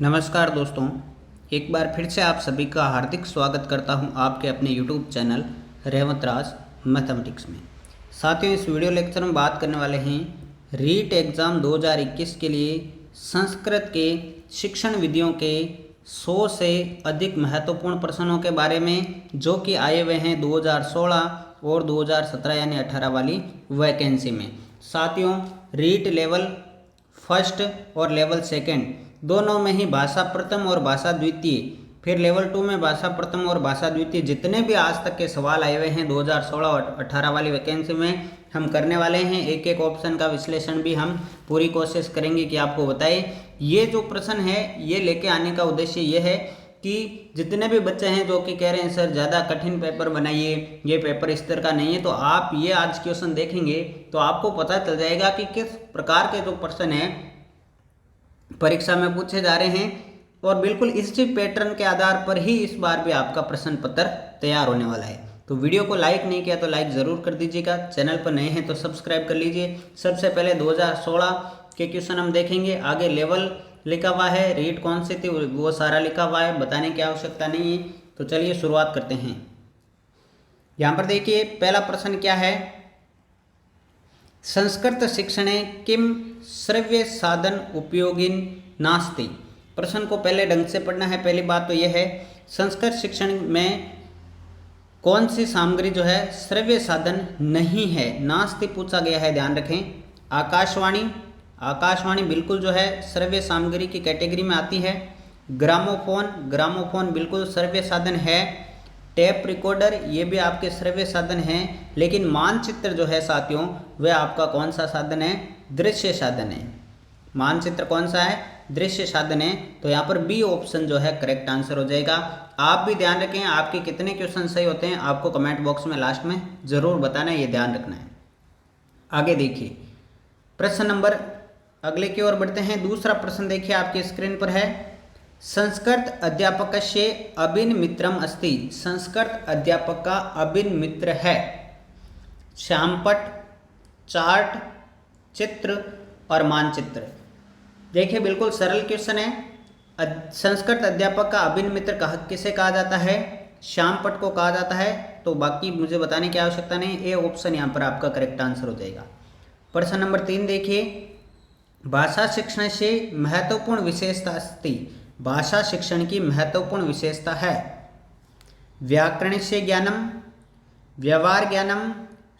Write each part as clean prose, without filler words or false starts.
नमस्कार दोस्तों, एक बार फिर से आप सभी का हार्दिक स्वागत करता हूं आपके अपने YouTube चैनल रेवंत राज मैथमेटिक्स में। साथियों, इस वीडियो लेक्चर में बात करने वाले हैं रीट एग्ज़ाम 2021 के लिए संस्कृत के शिक्षण विधियों के 100 से अधिक महत्वपूर्ण प्रश्नों के बारे में, जो कि आए हुए हैं 2016 और 2017 यानी 18 वाली वैकेंसी में। साथियों, रीट लेवल फर्स्ट और लेवल सेकंड दोनों में ही भाषा प्रथम और भाषा द्वितीय, फिर लेवल 2 में भाषा प्रथम और भाषा द्वितीय, जितने भी आज तक के सवाल आए हुए हैं 2016 और 18 वाली वैकेंसी में हम करने वाले हैं। एक एक ऑप्शन का विश्लेषण भी हम पूरी कोशिश करेंगे कि आपको बताएं। ये जो प्रश्न है ये लेके आने का उद्देश्य ये है कि जितने भी बच्चे हैं जो कि कह रहे हैं सर ज़्यादा कठिन पेपर बनाइए, ये पेपर इस तरह का नहीं है, तो आप ये आज क्वेश्चन देखेंगे तो आपको पता चल जाएगा कि किस प्रकार के जो प्रश्न हैं परीक्षा में पूछे जा रहे हैं, और बिल्कुल इसी पैटर्न के आधार पर ही इस बार भी आपका प्रश्न पत्र तैयार होने वाला है। तो वीडियो को लाइक नहीं किया तो लाइक ज़रूर कर दीजिएगा, चैनल पर नए हैं तो सब्सक्राइब कर लीजिए। सबसे पहले 2016 के क्वेश्चन हम देखेंगे, आगे लेवल लिखा हुआ है, रीट कौन सी थी वो सारा लिखा हुआ है, बताने की आवश्यकता नहीं है। तो चलिए शुरुआत करते हैं। यहाँ पर देखिए पहला प्रश्न क्या है, संस्कृत शिक्षणे किम श्रव्य साधन उपयोगिन नास्ति। प्रश्न को पहले ढंग से पढ़ना है। पहली बात तो यह है, संस्कृत शिक्षण में कौन सी सामग्री जो है श्रव्य साधन नहीं है, नास्ति पूछा गया है, ध्यान रखें। आकाशवाणी बिल्कुल जो है श्रव्य सामग्री की कैटेगरी में आती है। ग्रामोफोन बिल्कुल श्रव्य साधन है। टेप रिकॉर्डर ये भी आपके श्रव्य साधन हैं। लेकिन मानचित्र जो है साथियों वह आपका कौन सा साधन है, दृश्य साधन है। मानचित्र कौन सा है, दृश्य साधन है। तो यहाँ पर बी ऑप्शन जो है करेक्ट आंसर हो जाएगा। आप भी ध्यान रखें, आपके कितने क्वेश्चन सही होते हैं आपको कमेंट बॉक्स में लास्ट में जरूर बताना है, ये ध्यान रखना है। आगे देखिए प्रश्न नंबर, अगले की ओर बढ़ते हैं। दूसरा प्रश्न देखिए आपकी स्क्रीन पर है, संस्कृत अध्यापकस्य अभिन्न मित्रम अस्ति। संस्कृत अध्यापक का अभिन्न मित्र है श्यामपट्ट, चार्ट, चित्र और मानचित्र। देखिए बिल्कुल सरल क्वेश्चन है। संस्कृत अध्यापक का अभिन्न मित्र किसे कहा जाता है, श्यामपट्ट को कहा जाता है। तो बाकी मुझे बताने की आवश्यकता नहीं, ए ऑप्शन यहाँ पर आपका करेक्ट आंसर हो जाएगा। प्रश्न नंबर 3 देखिए, भाषा शिक्षण से महत्वपूर्ण विशेषता अस्ति। भाषा शिक्षण की महत्वपूर्ण विशेषता है व्याकरणस्य ज्ञानम, व्यवहार ज्ञानम,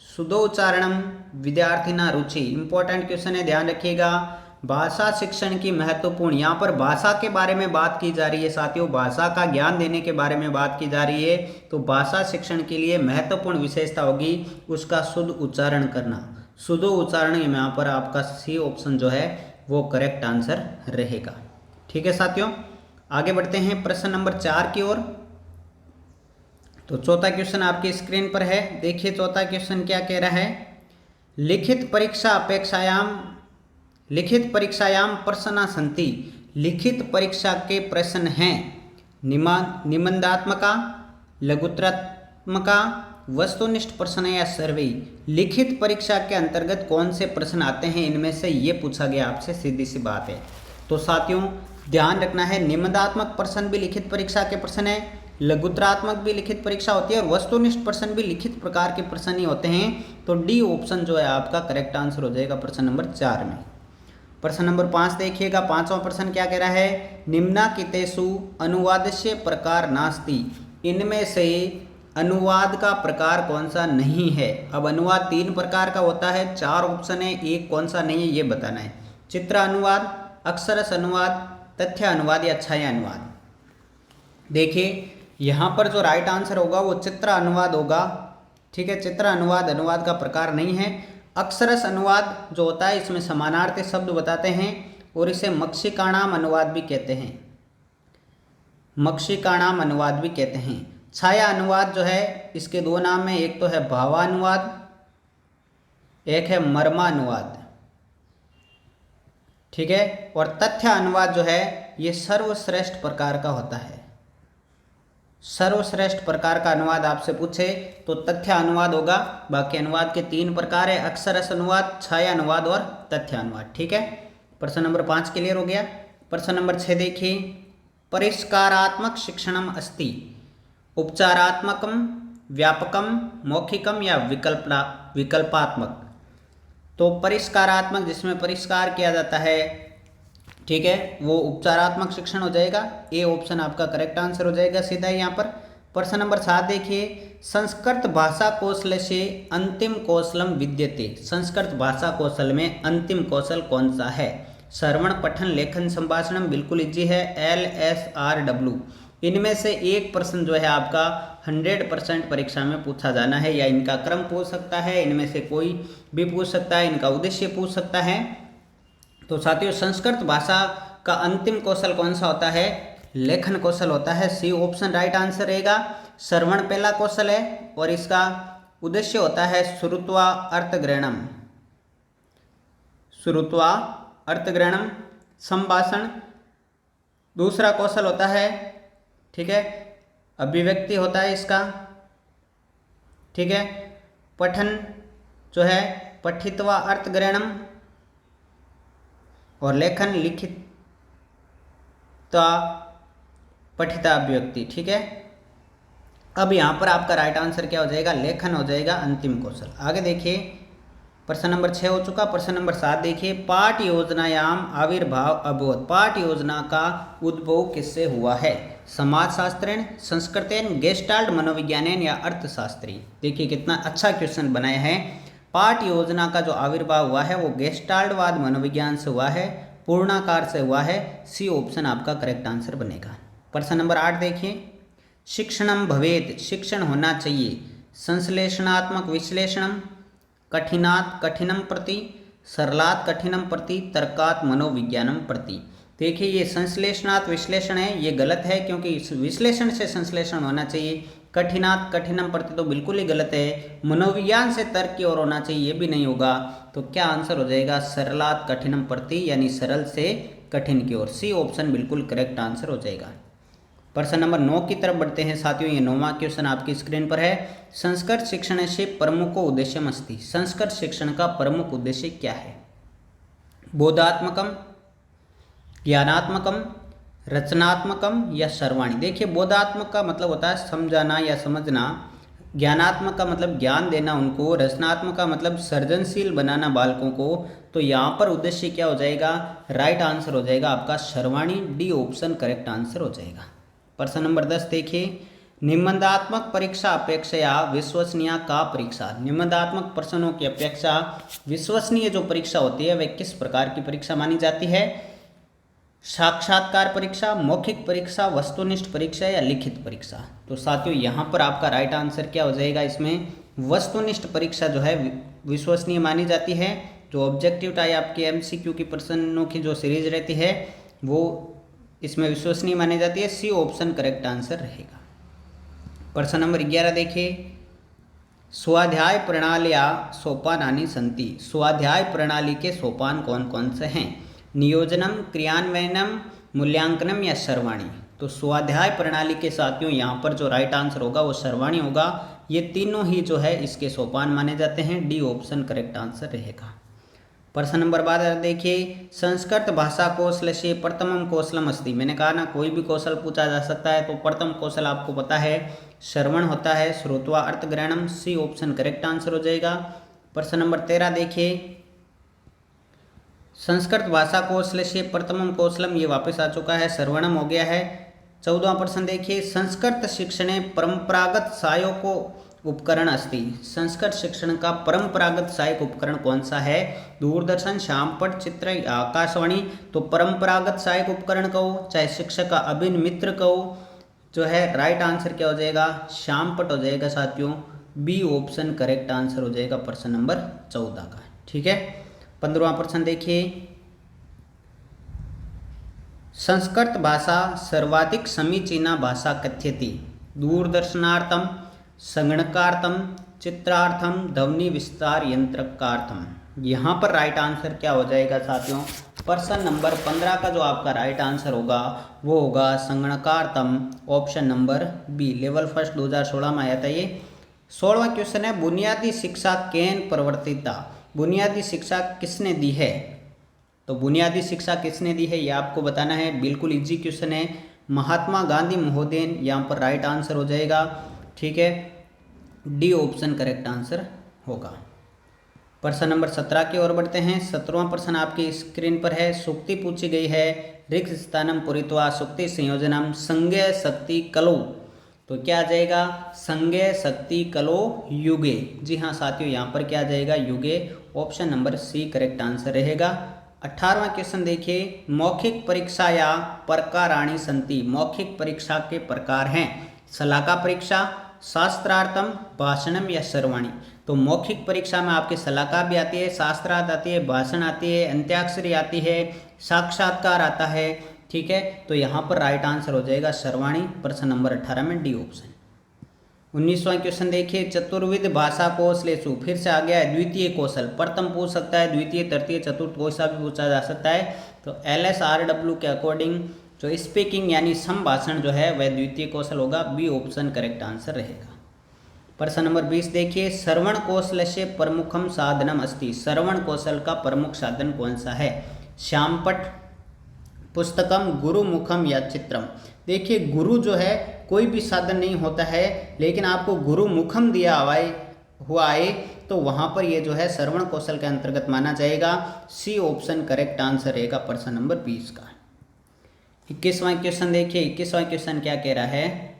शुद्धोच्चारणम, विद्यार्थिना रुचि। इंपॉर्टेंट क्वेश्चन है, ध्यान रखिएगा। भाषा शिक्षण की महत्वपूर्ण, यहाँ पर भाषा के बारे में बात की जा रही है साथियों, भाषा का ज्ञान देने के बारे में बात की जा रही है। तो भाषा शिक्षण के लिए महत्वपूर्ण विशेषता होगी उसका शुद्ध उच्चारण करना। शुद्ध उच्चारण यहाँ पर आपका सी ऑप्शन जो है वो करेक्ट आंसर रहेगा। ठीक है साथियों, आगे बढ़ते हैं प्रश्न नंबर 4 की ओर। तो चौथा क्वेश्चन आपकी स्क्रीन पर है। देखिए चौथा क्वेश्चन क्या कह रहा है, लिखित परीक्षायाम प्रश्ना सन्ति। लिखित परीक्षा के प्रश्न हैं निबंधात्मका, लघुत्रात्मका, वस्तुनिष्ठ प्रश्न या सर्वे। लिखित परीक्षा के अंतर्गत कौन से प्रश्न आते हैं, इनमें से ये पूछा गया आपसे, सीधी सी बात है। तो साथियों ध्यान रखना है, निबंधात्मक प्रश्न भी लिखित परीक्षा के प्रश्न है, लघुत्रात्मक भी लिखित परीक्षा होती है और वस्तुनिष्ठ प्रश्न भी लिखित प्रकार के प्रश्न ही होते हैं। तो डी ऑप्शन जो है आपका करेक्ट आंसर हो जाएगा प्रश्न नंबर 4 में। प्रश्न नंबर 5 देखिएगा, पांचवा प्रश्न क्या कह रहा है, निम्नाकितेषु अनुवादस्य प्रकार नास्ति। इनमें से अनुवाद का प्रकार कौन सा नहीं है। अब अनुवाद 3 प्रकार का होता है, 4 ऑप्शन है, एक कौन सा नहीं है ये बताना है। चित्र अनुवाद, अक्षरश अनुवाद, तथ्य अनुवाद या छाया अनुवाद। देखिए यहाँ पर जो राइट आंसर होगा वो चित्र अनुवाद होगा। ठीक है, चित्र अनुवाद का प्रकार नहीं है। अक्षरश अनुवाद जो होता है इसमें समानार्थी शब्द बताते हैं और इसे मक्षिकाणाम अनुवाद भी कहते हैं, मक्षिकाणाम अनुवाद भी कहते हैं। छाया अनुवाद जो है इसके 2 नाम हैं, एक तो है भावानुवाद, एक है मर्मानुवाद। ठीक है, और तथ्य अनुवाद जो है ये सर्वश्रेष्ठ प्रकार का होता है। सर्वश्रेष्ठ प्रकार का अनुवाद आपसे पूछे तो तथ्य अनुवाद होगा। बाकी अनुवाद के 3 प्रकार है, अक्षरश अनुवाद, छाया अनुवाद और तथ्य अनुवाद। ठीक है, प्रश्न नंबर 5 क्लियर हो गया। प्रश्न नंबर 6 देखिए, परिष्कारात्मक शिक्षणम अस्ति उपचारात्मकम, व्यापकम, मौखिकम या विकल्पात्मक। तो परिष्कारात्मक जिसमें परिष्कार किया जाता है, ठीक है, वो उपचारात्मक शिक्षण हो जाएगा। ए ऑप्शन आपका करेक्ट आंसर हो जाएगा सीधा यहाँ पर। प्रश्न नंबर 7 देखिए, संस्कृत भाषा कौशल से अंतिम कौशलम विद्यते। संस्कृत भाषा कौशल में अंतिम कौशल कौन सा है? श्रवण, पठन, लेखन, संभाषण। बिल्कुल इजी है, LSRW। इनमें से एक प्रश्न जो है आपका 100% परीक्षा में पूछा जाना है, या इनका क्रम पूछ सकता है, इनमें से कोई भी पूछ सकता है, इनका उद्देश्य पूछ सकता है। तो साथियों, संस्कृत भाषा का अंतिम कौशल कौन सा होता है? लेखन कौशल होता है। सी ऑप्शन राइट आंसर रहेगा। श्रवण पहला कौशल है और इसका उद्देश्य होता है श्रुत्वा अर्थग्रहणम। श्रुत्वा अर्थग्रहणम। संभाषण दूसरा कौशल होता है, ठीक है, अभिव्यक्ति होता है इसका, ठीक है। पठन जो है पठित्वा अर्थग्रहणम, और लेखन लिखिता पठिता अभिव्यक्ति, ठीक है। अब यहाँ पर आपका राइट आंसर क्या हो जाएगा? लेखन हो जाएगा अंतिम कौशल। आगे देखिए, प्रश्न नंबर 6 हो चुका। प्रश्न नंबर 7 देखिए, पाठ योजनायाम आविर्भाव अभवत। पाठ योजना का उद्भव किससे हुआ है? समाजशास्त्रेण, संस्कृतेन, गेस्टाल्ट मनोविज्ञानेन या अर्थशास्त्री। देखिए कितना अच्छा क्वेश्चन बनाया है। पाठ योजना का जो आविर्भाव हुआ है वो गेस्टाल्टवाद मनोविज्ञान से हुआ है, पूर्णाकार से हुआ है। सी ऑप्शन आपका करेक्ट आंसर बनेगा। प्रश्न नंबर 8 देखिए, शिक्षणम भवेत, शिक्षण होना चाहिए। संश्लेषणात्मक विश्लेषणम, कठिनात कठिनम प्रति, सरलात कठिनम प्रति, तर्कात मनोविज्ञानम प्रति। देखिए ये संश्लेषणात् विश्लेषण है, ये गलत है क्योंकि इस विश्लेषण से संश्लेषण होना चाहिए। कठिनात कठिनम प्रति तो बिल्कुल ही गलत है। मनोविज्ञान से तर्क की ओर होना चाहिए, ये भी नहीं होगा। तो क्या आंसर हो जाएगा? सरलात कठिनम प्रति, यानी सरल से कठिन की ओर। सी ऑप्शन बिल्कुल करेक्ट आंसर हो जाएगा। प्रश्न नंबर 9 की तरफ बढ़ते हैं साथियों। ये 9वां क्वेश्चन आपकी स्क्रीन पर है। संस्कृत शिक्षण से प्रमुखो उद्देश्यम अस्ति। संस्कृत शिक्षण का प्रमुख उद्देश्य क्या है? बोधात्मकम, ज्ञानात्मकम, रचनात्मकम या सर्वाणी। देखिए बोधात्मक का मतलब होता है समझाना या समझना, ज्ञानात्मक का मतलब ज्ञान देना उनको, रचनात्मक का मतलब सृजनशील बनाना बालकों को। तो यहाँ पर उद्देश्य क्या हो जाएगा? राइट आंसर हो जाएगा आपका सर्वाणी। डी ऑप्शन करेक्ट आंसर हो जाएगा। प्रश्न नंबर 10 देखिए, निबंधात्मक परीक्षा अपेक्षा विश्वसनीय का परीक्षा। निबंधात्मक प्रश्नों की अपेक्षा विश्वसनीय जो परीक्षा होती है वह किस प्रकार की परीक्षा मानी जाती है? साक्षात्कार परीक्षा, मौखिक परीक्षा, वस्तुनिष्ठ परीक्षा या लिखित परीक्षा। तो साथियों यहाँ पर आपका राइट आंसर क्या हो जाएगा? इसमें वस्तुनिष्ठ परीक्षा जो है विश्वसनीय मानी जाती है। जो ऑब्जेक्टिव टाइप आपके MCQ की प्रश्नों की जो सीरीज रहती है वो इसमें विश्वसनीय मानी जाती है। सी ऑप्शन करेक्ट आंसर रहेगा। प्रश्न नंबर 11 देखिए, स्वाध्याय प्रणालिया सोपानानि सन्ति। स्वाध्याय प्रणाली के सोपान कौन कौन से हैं? नियोजनम, क्रियान्वयनम, मूल्यांकनम या सर्वाणी। तो स्वाध्याय प्रणाली के साथियों यहाँ पर जो राइट आंसर होगा वो सर्वाणी होगा। ये तीनों ही जो है इसके सोपान माने जाते हैं। डी ऑप्शन करेक्ट आंसर रहेगा। प्रश्न नंबर 12 देखिए, संस्कृत भाषा कौशल से प्रथमम कौशलम अस्ति। मैंने कहा ना कोई भी कौशल पूछा जा सकता है, तो प्रथम कौशल आपको पता है श्रवण होता है, श्रोत्वा अर्थग्रहणम। सी ऑप्शन करेक्ट आंसर हो जाएगा। प्रश्न नंबर 13 देखिए, संस्कृत भाषा कौशल से प्रथमम कौशलम, ये वापस आ चुका है, श्रवणम हो गया है। 14वां प्रश्न देखिए, संस्कृत शिक्षणे परंपरागत सहायक उपकरण अस्ति। संस्कृत शिक्षण का परंपरागत सहायक उपकरण कौन सा है? दूरदर्शन, श्यामपट, चित्र, आकाशवाणी। तो परंपरागत सहायक उपकरण कहो चाहे शिक्षक का अभिन्न मित्र कहो, जो है राइट आंसर क्या हो जाएगा? श्यामपट हो जाएगा साथियों। बी ऑप्शन करेक्ट आंसर हो जाएगा प्रश्न नंबर 14 का। ठीक है। 15वां प्रश्न देखिए, संस्कृत भाषा सर्वाधिक समीचीना भाषा कथ्यति। दूरदर्शनार्थम, संगणकार्थम, चित्रार्थम, ध्वनि विस्तार यंत्रकार्थम। यहाँ पर राइट आंसर क्या हो जाएगा साथियों? प्रश्न नंबर 15 का जो आपका राइट आंसर होगा वो होगा संगणकार्थम, option number B. Level first 2016 में आया था ये। 16वां क्वेश्चन है, बुनियादी शिक्षा केन प्रवर्तिता। बुनियादी शिक्षा किसने दी है? तो बुनियादी शिक्षा किसने दी है ये आपको बताना है। बिल्कुल इजी क्वेश्चन है, महात्मा गांधी महोदय यहाँ पर राइट आंसर हो जाएगा। ठीक है, डी ऑप्शन करेक्ट आंसर होगा। प्रश्न नंबर 17 की ओर बढ़ते हैं। 17वां प्रश्न आपकी स्क्रीन पर है। सूक्ति पूछी गई है, ऋक् स्थानम पुरित्वा सूक्ति संयोजनम संज्ञ शक्ति कलो। तो क्या आ जाएगा, संज्ञ शक्ति कलो युगे। जी हाँ साथियों, यहाँ पर क्या आ जाएगा, युगे। Option number C correct answer रहेगा। 18वां क्वेश्चन देखिए, मौखिक परीक्षा या प्रकाराणि सन्ति। मौखिक परीक्षा के प्रकार हैं शलाका परीक्षा, शास्त्रार्थम, भाषणम या सर्वाणी। तो मौखिक परीक्षा में आपके शलाका भी आती है, शास्त्रार्थ आती है, भाषण आती है, अंत्याक्षरी आती है, साक्षात्कार आता है। ठीक है, तो यहाँ पर राइट आंसर हो जाएगा सर्वाणी। प्रश्न नंबर 18 में डी ऑप्शन। 19वां क्वेश्चन देखिए, चतुर्विध भाषा कौशलेषु। फिर से आ गया है द्वितीय कौशल। प्रथम पूछ सकता है, द्वितीय, तृतीय, चतुर्थ कोई सा भी पूछा जा सकता है। तो LSRW के अकॉर्डिंग जो स्पीकिंग यानी संभाषण जो है वह द्वितीय कौशल होगा। बी ऑप्शन करेक्ट आंसर रहेगा। प्रश्न नंबर 20 देखिए, श्रवण कौशल से प्रमुखम साधनम अस्ति। श्रवण कौशल का प्रमुख साधन कौन सा है। श्यामपट, पुस्तकम, गुरुमुखम या चित्रम। देखिए गुरु जो है कोई भी साधन नहीं होता है, लेकिन आपको गुरुमुखम दिया हुआ है तो वहाँ पर ये जो है श्रवण कौशल के अंतर्गत माना जाएगा। सी ऑप्शन करेक्ट आंसर रहेगा प्रश्न नंबर 20 का। 21वां क्वेश्चन देखिए, 21वां क्वेश्चन क्या कह रहा है,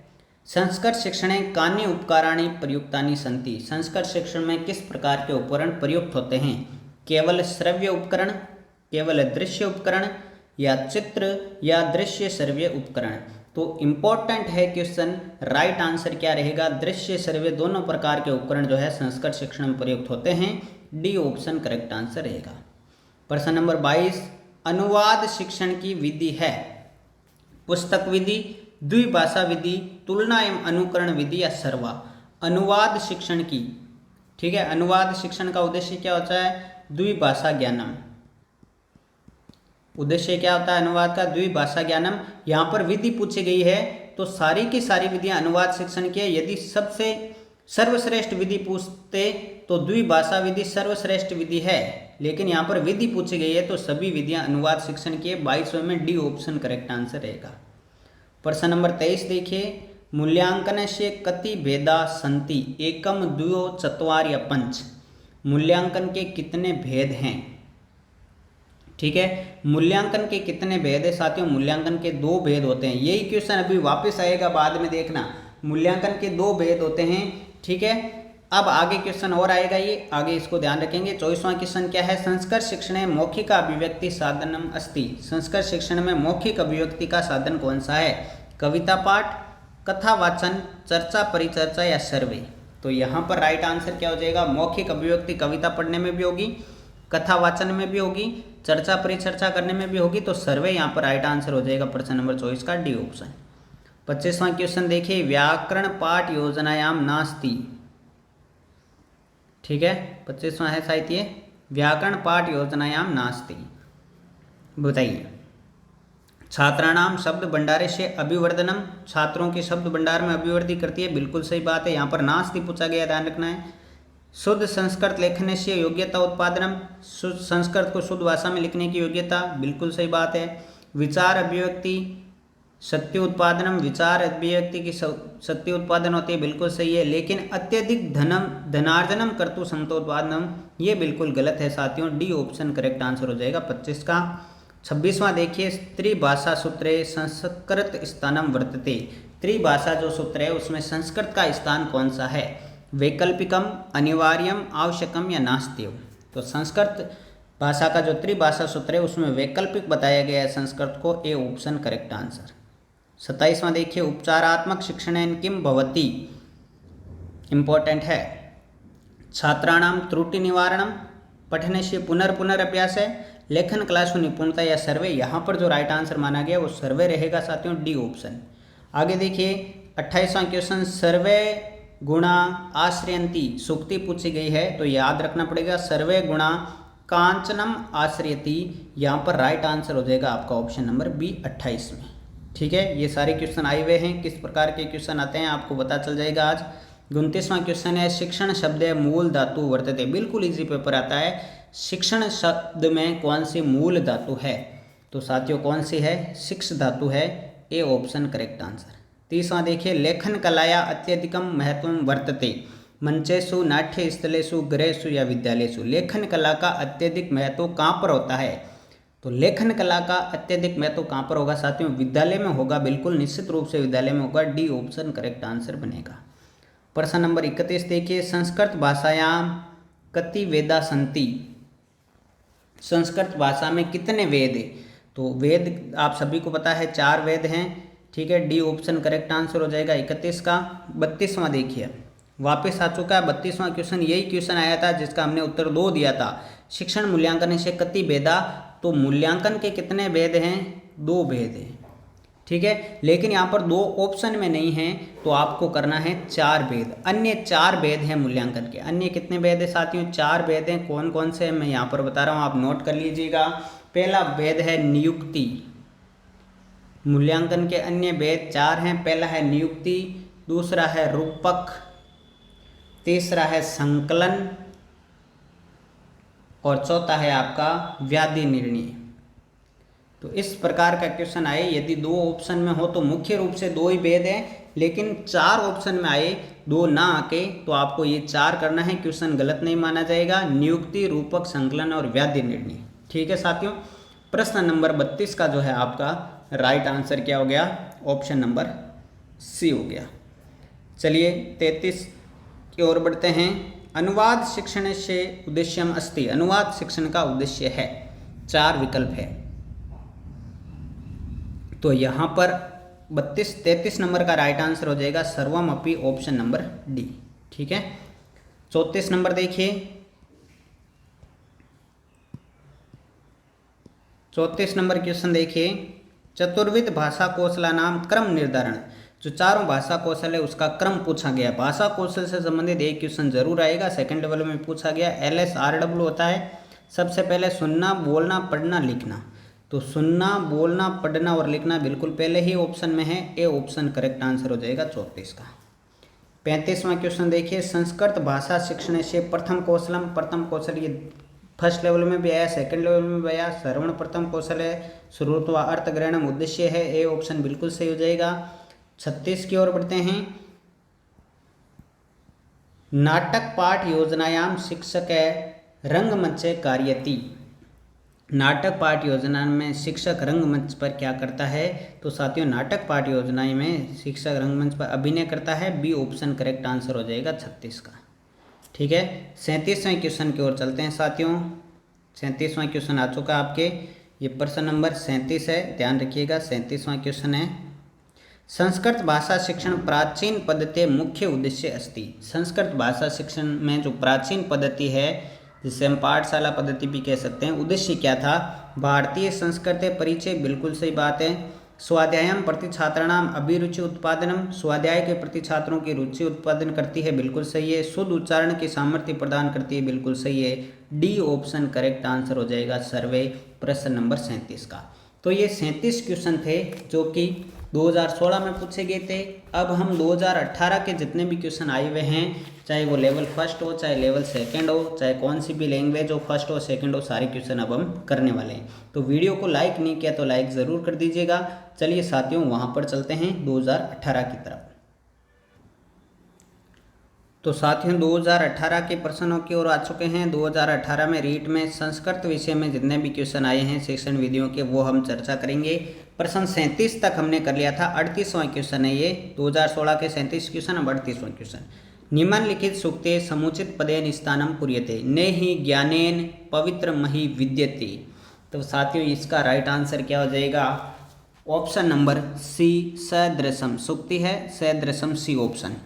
संस्कृत शिक्षणे कानि उपकाराणि प्रयुक्तानि सन्ति। संस्कृत शिक्षण में किस प्रकार के उपकरण प्रयुक्त होते हैं। केवल श्रव्य उपकरण, केवल दृश्य उपकरण, या चित्र या दृश्य श्रव्य उपकरण। तो इम्पोर्टेंट है क्वेश्चन, राइट आंसर क्या रहेगा, दृश्य श्रव्य दोनों प्रकार के उपकरण जो है संस्कृत शिक्षण में प्रयुक्त होते हैं। डी ऑप्शन करेक्ट आंसर रहेगा। प्रश्न नंबर 22, अनुवाद शिक्षण की विधि है पुस्तक विधि, द्विभाषा विधि, तुलना एवं अनुकरण विधि या सर्वा। अनुवाद शिक्षण की, ठीक है, अनुवाद शिक्षण का उद्देश्य क्या होता है, द्विभाषा ज्ञानम। उद्देश्य क्या होता है अनुवाद का, द्विभाषा ज्ञानम। यहाँ पर विधि पूछी गई है तो सारी की सारी विधियां अनुवाद शिक्षण की है। यदि सबसे सर्वश्रेष्ठ विधि पूछते तो द्विभाषा विधि सर्वश्रेष्ठ विधि है, लेकिन यहाँ पर विधि पूछी गई है तो सभी विधियां अनुवाद शिक्षण की है। 22वें में डी ऑप्शन करेक्ट आंसर रहेगा। प्रश्न नंबर 23 देखिए, मूल्यांकन से कति भेदा सन्ति, एकम, द्वयो, चत्वार या पंच। मूल्यांकन के कितने भेद हैं। ठीक है, मूल्यांकन के कितने भेद है साथियों, मूल्यांकन के 2 भेद होते हैं। यही क्वेश्चन अभी वापस आएगा बाद में, देखना। मूल्यांकन के 2 भेद होते हैं। ठीक है, अब आगे क्वेश्चन और आएगा, ये आगे इसको ध्यान रखेंगे। 24वां क्वेश्चन क्या है, संस्कृत शिक्षण में मौखिक अभिव्यक्ति साधनम अस्ति। संस्कृत शिक्षण में मौखिक अभिव्यक्ति का साधन कौन सा है, कविता पाठ, कथा वाचन, चर्चा परिचर्चा या सर्वे। तो यहाँ पर राइट आंसर क्या हो जाएगा, मौखिक अभिव्यक्ति कविता पढ़ने में भी होगी, कथा वाचन में भी होगी, चर्चा परिचर्चा करने में भी होगी, तो सर्वे यहाँ पर राइट आंसर हो जाएगा प्रश्न नंबर 24 का, डी ऑप्शन। 25वां क्वेश्चन देखिए, व्याकरण पाठ योजनायाम नास्ति। ठीक है, 25वां है साहित्य, व्याकरण पाठ योजनायाम नास्ति। बताइए, छात्राणाम शब्द भंडारे से अभिवर्धनम। छात्रों के शब्द भंडार में अभिवृद्धि करती है, बिल्कुल सही बात है। यहाँ पर नास्ति पूछा गया, ध्यान रखना है। शुद्ध संस्कृत लेखने से योग्यता उत्पादनम, संस्कृत को शुद्ध भाषा में लिखने की योग्यता, बिल्कुल सही बात है। विचार अभिव्यक्ति सत्य उत्पादनम, विचार अभिव्यक्ति की सत्य उत्पादन होती है, बिल्कुल सही है। लेकिन अत्यधिक धनार्जनम कर्तु समतोत्पादनम, ये बिल्कुल गलत है साथियों। डी ऑप्शन करेक्ट आंसर हो जाएगा 25 का। 26वां देखिए, त्रिभाषा सूत्रे संस्कृत स्थानम वर्तते। त्रिभाषा जो सूत्र है उसमें संस्कृत का स्थान कौन सा है, वैकल्पिकम, अनिवार्यम, आवश्यकम या नास्त्यम। तो संस्कृत भाषा का जो त्रिभाषा सूत्र है उसमें वैकल्पिक बताया गया है संस्कृत को, ए ऑप्शन करेक्ट आंसर। 27वां देखिए, उपचारात्मक शिक्षणेन किम भवति। इंपॉर्टेंट है, छात्राणाम त्रुटि निवारणम, पठने से पुनर्अभ्यास है, लेखन क्लासु निपुणता या सर्वे। यहाँ पर जो राइट आंसर माना गया वो सर्वे रहेगा साथियों, डी ऑप्शन। आगे देखिए 28वां क्वेश्चन, सर्वे गुणा आश्रयंती सूक्ति पूछी गई है तो याद रखना पड़ेगा, सर्वे गुणा कांचनम आश्रयती। यहाँ पर राइट आंसर हो जाएगा आपका ऑप्शन नंबर बी 28 में। ठीक है, ये सारे क्वेश्चन आए हुए हैं, किस प्रकार के क्वेश्चन आते हैं आपको पता चल जाएगा आज। 29वां क्वेश्चन है, शिक्षण शब्द मूल धातु वर्तते। बिल्कुल इजी पेपर आता है, शिक्षण शब्द में कौन सी मूल धातु है? तो साथियों कौन सी है? शिक्ष धातु है। A option correct answer. तीसरा देखिए, लेखन कलाया अत्यधिकम महत्व वर्तते मंचेषु नाट्य स्थलेषु गृहेषु या विद्यालयेषु। लेखन कला का अत्यधिक महत्व कहाँ पर होता है? तो लेखन कला का अत्यधिक महत्व कहाँ पर होगा साथियों? विद्यालय में होगा, बिल्कुल निश्चित रूप से विद्यालय में होगा। डी ऑप्शन करेक्ट आंसर बनेगा। प्रश्न नंबर 31 देखिए, संस्कृत भाषायाम कति वेदा सन्ति। संस्कृत भाषा में कितने वेद है? तो वेद आप सभी को पता है 4 वेद हैं, ठीक है। डी ऑप्शन करेक्ट आंसर हो जाएगा 31 का। 32वां देखिए, वापस आ चुका है 32वां क्वेश्चन। यही क्वेश्चन आया था जिसका हमने उत्तर 2 दिया था। शिक्षण मूल्यांकन से कति वेदा, तो मूल्यांकन के कितने वेद हैं? 2 वेद हैं, ठीक है। लेकिन यहाँ पर 2 ऑप्शन में नहीं है, तो आपको करना है 4 वेद। अन्य 4 वेद हैं मूल्यांकन के। अन्य कितने वेद है साथियों? 4 वेद हैं। कौन कौन से मैं यहाँ पर बता रहा हूँ, आप नोट कर लीजिएगा। पहला वेद है नियुक्ति। मूल्यांकन के अन्य वेद 4 हैं। पहला है नियुक्ति, दूसरा है रूपक, तीसरा है संकलन और चौथा है आपका व्याधि निर्णय। तो इस प्रकार का क्वेश्चन आए, यदि 2 ऑप्शन में हो तो मुख्य रूप से 2 ही वेद हैं, लेकिन 4 ऑप्शन में आए 2 ना आके, तो आपको ये 4 करना है। क्वेश्चन गलत नहीं माना जाएगा। नियुक्ति, रूपक, संकलन और व्याधि निर्णय, ठीक है साथियों। प्रश्न नंबर 32 का जो है आपका राइट आंसर क्या हो गया? ऑप्शन नंबर सी हो गया। चलिए 33 की ओर बढ़ते हैं। अनुवाद शिक्षण से उद्देश्यम अस्ति। अनुवाद शिक्षण का उद्देश्य है। 4 विकल्प है, तो यहाँ पर 33 नंबर का राइट आंसर हो जाएगा सर्वम अपि ऑप्शन नंबर डी, ठीक है। 34 नंबर देखिए, 34 नंबर क्वेश्चन देखिए, चतुर्विध भाषा कौशला नाम क्रम निर्धारण। जो 4 भाषा कौशल है उसका क्रम पूछा गया। भाषा कौशल से संबंधित एक क्वेश्चन जरूर आएगा, सेकंड लेवल में पूछा गया। LSRW होता है सबसे पहले सुनना, बोलना, पढ़ना, लिखना। तो सुनना, बोलना, पढ़ना और लिखना बिल्कुल पहले ही ऑप्शन में है। ए ऑप्शन करेक्ट आंसर हो जाएगा 34 का। 35वां क्वेश्चन देखिए, संस्कृत भाषा शिक्षण से प्रथम कौशलम। प्रथम कौशल ये फर्स्ट लेवल में भी आया, सेकंड लेवल में भी आया। श्रवण प्रथम कौशल है, श्रोत व अर्थ ग्रहणम उद्देश्य है। ए ऑप्शन बिल्कुल सही हो जाएगा। 36 की ओर बढ़ते हैं। नाटक पाठ योजनायाम शिक्षक रंगमंचे कार्यति। नाटक पाठ योजना में शिक्षक रंगमंच पर क्या करता है? तो साथियों नाटक पाठ योजना में शिक्षक रंगमंच पर अभिनय करता है। बी ऑप्शन करेक्ट आंसर हो जाएगा 36 का, ठीक है। 37वें क्वेश्चन की ओर चलते हैं साथियों। 37वां क्वेश्चन आ चुका है आपके, ये प्रश्न नंबर 37 है, ध्यान रखिएगा। 37वां क्वेश्चन है, संस्कृत भाषा शिक्षण प्राचीन पद्धति मुख्य उद्देश्य अस्ति। संस्कृत भाषा शिक्षण में जो प्राचीन पद्धति है, जिसे हम पाठशाला पद्धति भी कह सकते हैं, उद्देश्य क्या था? भारतीय संस्कृति परिचय, बिल्कुल सही बात है। स्वाध्यायम प्रति छात्राणाम अभिरुचि उत्पादनम। स्वाध्याय के प्रति छात्रों की रुचि उत्पादन करती है, बिल्कुल सही है। शुद्ध उच्चारण की सामर्थ्य प्रदान करती है, बिल्कुल सही है। डी ऑप्शन करेक्ट आंसर हो जाएगा सर्वे प्रश्न नंबर 37 का। तो ये 37 क्वेश्चन थे जो कि 2016 में पूछे गए थे। अब हम 2018 के जितने भी क्वेश्चन आए हुए हैं, चाहे वो लेवल फर्स्ट हो, चाहे लेवल सेकंड हो, चाहे कौन सी भी लैंग्वेज हो, फर्स्ट हो सेकंड हो, सारे क्वेश्चन अब हम करने वाले हैं। तो वीडियो को लाइक नहीं किया तो लाइक ज़रूर कर दीजिएगा। चलिए साथियों वहाँ पर चलते हैं 2018 की तरफ। तो साथियों 2018 के प्रश्नों की ओर आ चुके हैं। 2018 में रीट में संस्कृत विषय में जितने भी क्वेश्चन आए हैं सेक्शन विधियों के, वो हम चर्चा करेंगे। प्रश्न 37 तक हमने कर लिया था। 38वां क्वेश्चन है ये, 2016 के 37 क्वेश्चन, अब 38वां क्वेश्चन। निम्नलिखित सूक्ते समुचित पदेन स्थानम कुर्यते ने ही ज्ञानेन पवित्र मही विद्यते। तो साथियों इसका राइट आंसर क्या हो जाएगा? ऑप्शन नंबर सी सदृशम। सूक्ति है सदृशम, सी ऑप्शन।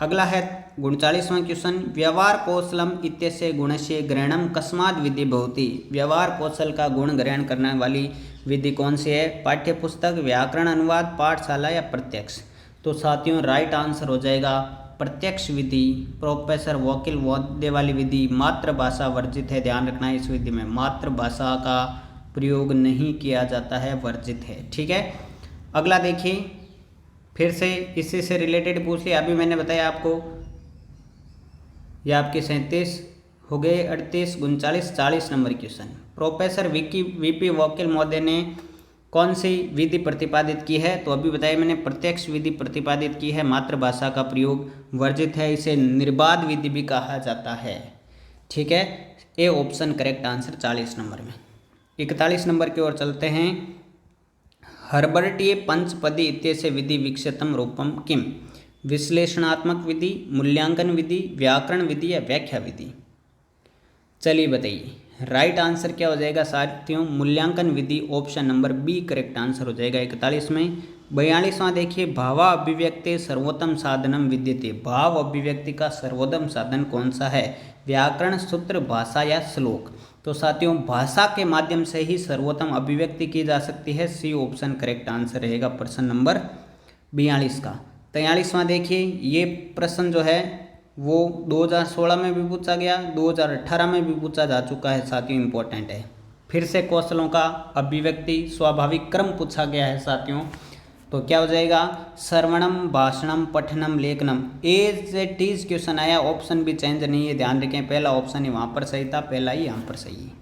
अगला है 39वां क्वेश्चन, व्यवहार कौशलम इत्यस्य गुणस्य ग्रहणम कस्मात् विधि भवति। व्यवहार कौशल का गुण ग्रहण करने वाली विधि कौन सी है? पाठ्य पुस्तक, व्याकरण, अनुवाद, पाठशाला या प्रत्यक्ष। तो साथियों राइट आंसर हो जाएगा प्रत्यक्ष विधि, प्रोफेसर वकील वाद्य वाली विधि। मातृभाषा वर्जित है, ध्यान रखना है इस विधि में मातृभाषा का प्रयोग नहीं किया जाता है, वर्जित है, ठीक है। अगला देखिए, फिर से इसी से रिलेटेड पूछ लिया। अभी मैंने बताया आपको ये आपके 37 हो गए 38, 39, 40 नंबर क्वेश्चन। प्रोफेसर वीपी वकील महोदय ने कौन सी विधि प्रतिपादित की है? तो अभी बताया मैंने, प्रत्यक्ष विधि प्रतिपादित की है। मातृभाषा का प्रयोग वर्जित है, इसे निर्बाध विधि भी कहा जाता है। ठीक है, A option correct answer 40 number में। 41 नंबर की ओर चलते हैं। हर्बर्टीय पंचपदी इत्यस्य विधि विकसितम रूपम किम? विश्लेषणात्मक विधि, मूल्यांकन विधि, व्याकरण विधि या व्याख्या विधि? चलिए बताइए, राइट आंसर क्या हो जाएगा साथियों? मूल्यांकन विधि, option number B correct answer हो जाएगा 41 में। 42वां देखिए, भावा अभिव्यक्ति सर्वोत्तम साधनम विद्यते। भाव अभिव्यक्ति का सर्वोत्तम साधन कौन सा है? व्याकरण, सूत्र, भाषा या श्लोक? तो साथियों भाषा के माध्यम से ही सर्वोत्तम अभिव्यक्ति की जा सकती है। सी ऑप्शन करेक्ट आंसर रहेगा प्रश्न नंबर 42 का। 43वां देखिए, ये प्रश्न जो है वो 2016 में भी पूछा गया, 2018 में भी पूछा जा चुका है साथियों, इम्पोर्टेंट है। फिर से कौशलों का अभिव्यक्ति स्वाभाविक क्रम पूछा गया है साथियों। तो क्या हो जाएगा? श्रवणम, भाषणम, पठनम, लेखनम। एज इट इज क्वेश्चन आया, ऑप्शन भी चेंज नहीं है, ध्यान रखें। पहला ऑप्शन ही वहाँ पर सही था, पहला ही यहाँ पर सही है।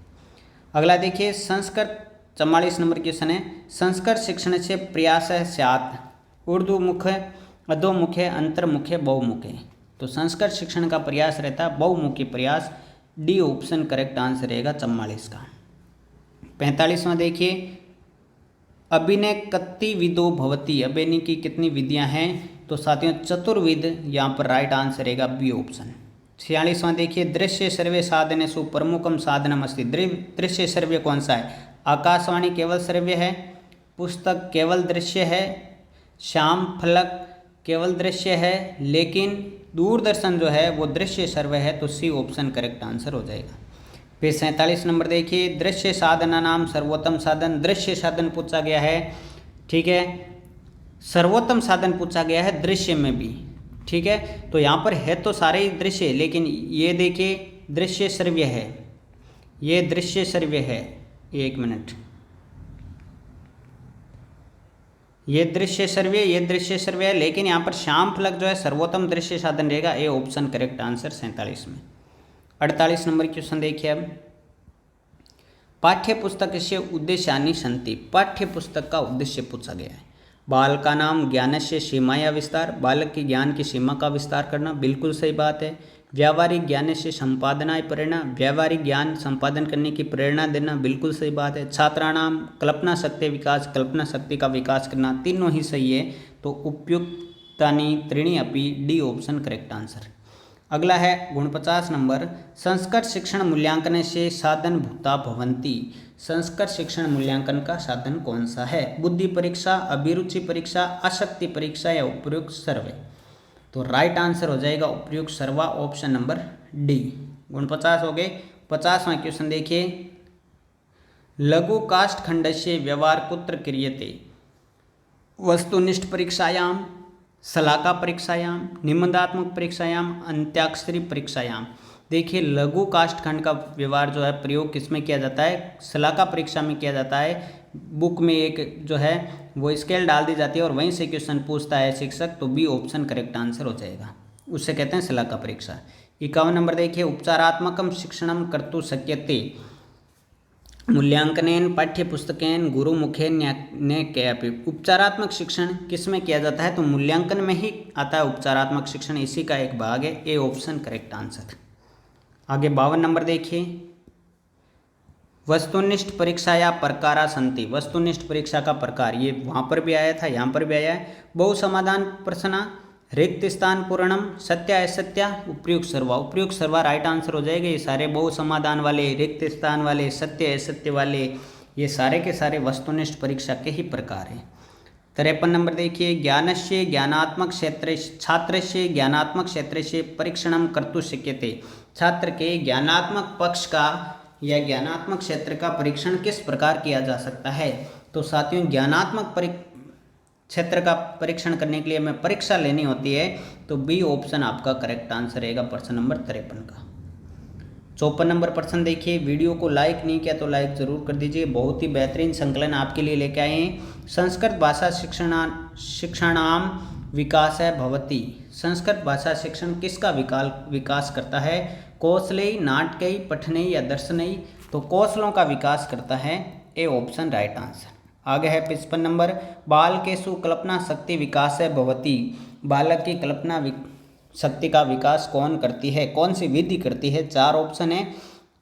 अगला देखिए, संस्कृत 44 नंबर क्वेश्चन है। संस्कृत शिक्षण से प्रयास स्यात् उर्दू मुख्य, अधोमुखे, अंतर्मुखे, बहुमुखे? तो संस्कृत शिक्षण का प्रयास रहता है बहुमुखी प्रयास। डी ऑप्शन करेक्ट आंसर रहेगा 44 का। 45वां देखिए, अभिनय कति विदो भवती। अभिनय की कितनी विधियां हैं? तो साथियों चतुर्विध यहाँ पर राइट आंसर रहेगा बी ऑप्शन। 46वां देखिए, दृश्य श्रव्य साधनेषु प्रमुखम साधनम अस्ति। दृश्य श्रव्य कौन सा है? आकाशवाणी केवल श्रव्य है, पुस्तक केवल दृश्य है, श्याम फलक केवल दृश्य है, लेकिन दूरदर्शन जो है वो दृश्य श्रव्य है। तो सी ऑप्शन करेक्ट आंसर हो जाएगा। फिर 47 नंबर देखिए, दृश्य साधना नाम सर्वोत्तम साधन। दृश्य साधन पूछा गया है, ठीक है, सर्वोत्तम साधन पूछा गया है दृश्य में भी, ठीक है। तो यहाँ पर है तो सारे ही दृश्य, लेकिन ये देखिए दृश्य श्रव्य है, ये दृश्य श्रव्य है। एक मिनट, ये दृश्य श्रव्य, ये दृश्य श्रव्य है, लेकिन यहाँ पर श्याम फलक जो है सर्वोत्तम दृश्य साधन रहेगा। ए ऑप्शन करेक्ट आंसर 47 में। 48 नंबर क्वेश्चन देखिए अब, पाठ्य पुस्तक से उद्देश्यानि सन्ति। पाठ्य पुस्तक का उद्देश्य पूछा गया है। बाल का नाम ज्ञानस्य सीमाया विस्तार। बालक के ज्ञान की सीमा का विस्तार करना, बिल्कुल सही बात है। व्यावहारिक ज्ञान से संपादनाय प्रेरणा। व्यावहारिक ज्ञान संपादन करने की प्रेरणा देना, बिल्कुल सही बात है। छात्राणाम कल्पना शक्ति विकास। कल्पना शक्ति का विकास करना, तीनों ही सही है। तो उपयुक्तानि त्रीणि अपि, डी ऑप्शन करेक्ट आंसर। अगला है 49 नंबर, संस्कृत शिक्षण मूल्यांकन से साधन भूता भवंती। संस्कृत शिक्षण मूल्यांकन का साधन कौन सा है? बुद्धि परीक्षा, अभिरुचि परीक्षा, आसक्ति परीक्षा या उपयुक्त सर्वे? तो राइट आंसर हो जाएगा उपयुक्त सर्वा, ऑप्शन नंबर डी। 49 हो गए। 50वां क्वेश्चन देखिए, लघु काष्ठ खंड से व्यवहार कुत्र क्रियते। वस्तुनिष्ठ परीक्षायाम, शलाका परीक्षायाम, निबंधात्मक परीक्षायाम, अंत्याक्षरी परीक्षायाम? देखिए लघु काष्ठखंड का व्यवहार जो है प्रयोग किस में किया जाता है? शलाका परीक्षा में किया जाता है। बुक में एक जो है वो स्केल डाल दी जाती है और वहीं से क्वेश्चन पूछता है शिक्षक। तो बी ऑप्शन करेक्ट आंसर हो जाएगा, उससे कहते हैं शलाका परीक्षा। 51 नंबर देखिए, उपचारात्मकम शिक्षणम कर्तुं शक्यते मूल्यांकनेन पाठ्यपुस्तकेन गुरुमुखेन न्यायपि। उपचारात्मक शिक्षण किस में किया जाता है? तो मूल्यांकन में ही आता है उपचारात्मक शिक्षण, इसी का एक भाग है। A option correct answer. आगे 52 नंबर देखिए, वस्तुनिष्ठ परीक्षा या प्रकारा सन्ति। वस्तुनिष्ठ परीक्षा का प्रकार, ये वहाँ पर भी आया था, यहाँ पर भी आया है। बहु समाधान प्रश्न, रिक्त स्थान पूर्णम, सत्य असत्य, उपयुक्त सर्वा। उपयुक्त सर्वा राइट आंसर हो जाएगा। ये सारे बहु समाधान वाले, रिक्त स्थान वाले, सत्य असत्य वाले, ये सारे के सारे वस्तुनिष्ठ परीक्षा के ही प्रकार हैं। 53 नंबर देखिए, ज्ञानस्य ज्ञानात्मक क्षेत्र, छात्रस्य ज्ञानात्मक क्षेत्र से परीक्षणम कर्तुं शक्यते। छात्र के ज्ञानात्मक पक्ष का या ज्ञानात्मक क्षेत्र का परीक्षण किस प्रकार किया जा सकता है? तो साथियों ज्ञानात्मक क्षेत्र का परीक्षण करने के लिए हमें परीक्षा लेनी होती है। तो बी ऑप्शन आपका करेक्ट आंसर रहेगा प्रश्न नंबर 53 का। 54 नंबर प्रश्न देखिए, वीडियो को लाइक नहीं किया तो लाइक जरूर कर दीजिए। बहुत ही बेहतरीन संकलन आपके लिए लेके आए हैं। संस्कृत भाषा शिक्षणाम विकास है भवती। संस्कृत भाषा शिक्षण किसका विकास करता है? कौशलयी, नाटकयी, पठनयी या दर्शनयी, तो कौशलों का विकास करता है, ए ऑप्शन राइट आंसर। आगे है 55 नंबर, बालकेषु कल्पना शक्ति विकास भवति, बालक की कल्पना शक्ति का विकास कौन करती है, कौन सी विधि करती है, 4 ऑप्शन है,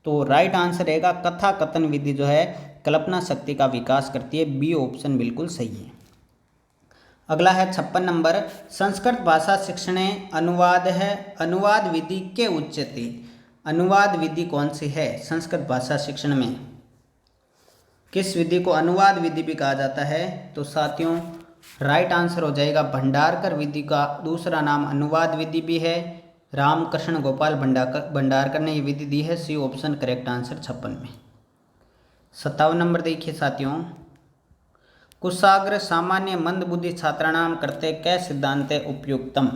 तो राइट आंसर रहेगा कथा कथन विधि जो है कल्पना शक्ति का विकास करती है, बी ऑप्शन बिल्कुल सही है। अगला है 56 नंबर, संस्कृत भाषा शिक्षणे अनुवाद है, अनुवाद विधि के उच्यते, अनुवाद विधि कौन सी है संस्कृत भाषा शिक्षण में, किस विधि को अनुवाद विधि भी कहा जाता है, तो साथियों राइट आंसर हो जाएगा भंडारकर विधि का दूसरा नाम अनुवाद विधि भी है, रामकृष्ण गोपाल भंडारकर ने ये विधि दी है, सी ऑप्शन करेक्ट आंसर 56 में। 57 नंबर देखिए साथियों, कुशाग्र सामान्य मंदबुद्धि छात्राणाम करते कै सिद्धांते उपयुक्तम,